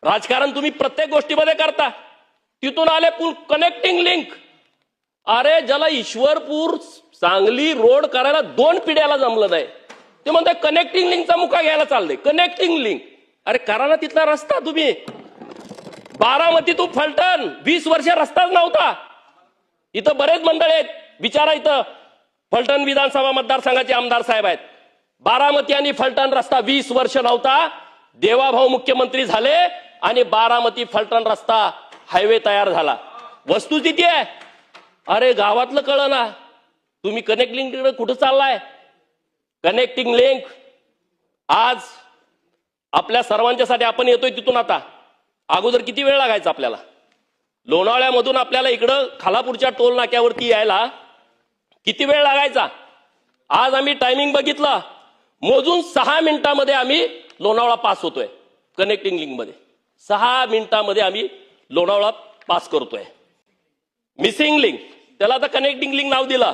राजकारण तुम्ही प्रत्येक गोष्टीमध्ये करता. तिथून आले पूल कनेक्टिंग लिंक. अरे ज्याला ईश्वरपूर सांगली रोड करायला 2 पिढ्याला जमलं नाही ते म्हणताय कनेक्टिंग लिंकचा मुका घ्यायला चाललंय. कनेक्टिंग लिंक अरे करा ना तिथला रस्ता. तुम्ही बारामती तू फलटण 20 वर्ष रस्ताच नव्हता. इथं बरेच मंडळ आहेत विचारा. इथं फलटण विधानसभा मतदारसंघाचे आमदार साहेब आहेत. बारामती आणि फलटण रस्ता 20 वर्ष नव्हता. देवाभाऊ मुख्यमंत्री झाले आणि बारामती फलटण रस्ता हायवे तयार झाला. वस्तुस्थिती आहे. अरे गावातलं कळलं ना. तुम्ही कनेक्टिंग लिंक कुठं चाललाय. कनेक्टिंग लिंक आज आपल्या सर्वांच्यासाठी आपण येतोय तिथून. आता अगोदर किती वेळ लागायचा आपल्याला. लोणावळ्यामधून आपल्याला इकडं खालापूरच्या टोल नाक्यावरती यायला किती वेळ लागायचा. आज आम्ही टायमिंग बघितलं मोजून 6 मिनिटांमध्ये आम्ही लोणावळा पास होतोय. कनेक्टिंग लिंक मध्ये 6 मिनिटांमध्ये आम्ही लोणावळा पास करतोय. मिसिंग लिंक त्याला आता कनेक्टिंग लिंक नाव दिलं.